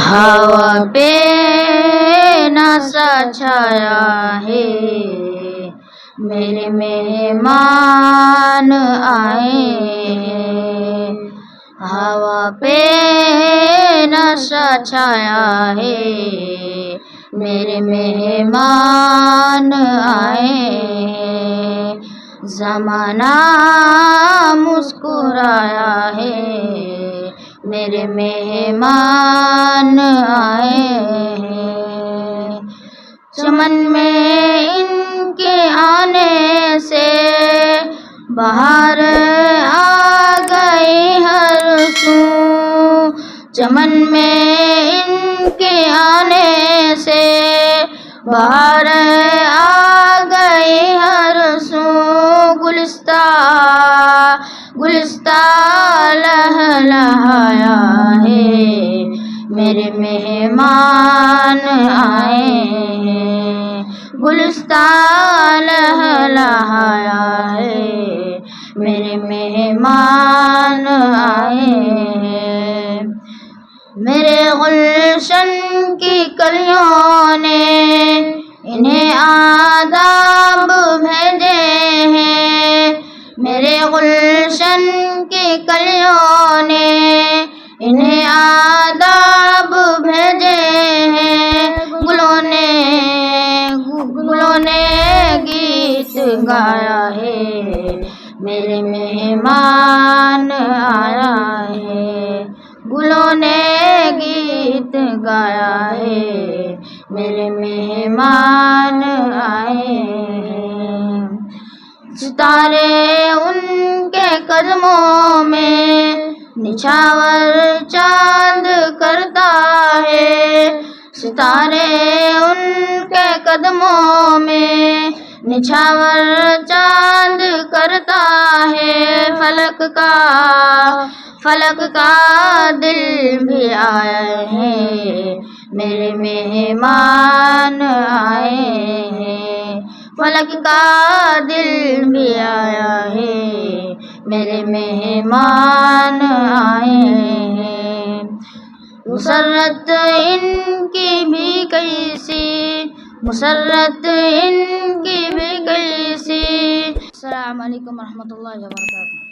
ہوا پہ ناسا چھایا ہے، میرے مہمان آئے ہیں۔ ہوا پہ ناسا چھایا ہے، میرے مہمان آئے ہیں۔ زمانہ مسکرایا ہے، میرے مہمان آئے ہیں۔ چمن میں ان کے آنے سے بہار آ گئی ہر سو، چمن میں ان کے آنے سے بہار آ گئی ہر سو۔ گلستان لہلہایا ہے، میرے مہمان آئے ہیں۔ گلستان لہلہایا ہے، میرے مہمان آئے ہیں۔ میرے گلشن کی کلیوں نے انہیں آداب بھیجے ہیں، میرے گلشن کی کلیوں نے انہیں آداب بھیجے ہیں۔ گلوں نے گیت گایا ہے، میرے مہمان آیا ہے۔ گلوں نے گیت گایا ہے، میرے مہمان آئے ہیں۔ ستارے ان کے قدموں میں نچھاور چاند کرتا ہے، ستارے ان کے قدموں میں نچھاور چاند کرتا ہے۔ فلک کا دل بھی آئے ہیں، میرے مہمان آئے ہیں۔ فلک کا دل بھی آیا ہے، میرے مہمان آئے ہیں۔ مسرت ان کی بھی کیسی، مسرت ان کی بھی کیسی۔ السلام علیکم ورحمۃ اللہ وبرکاتہ۔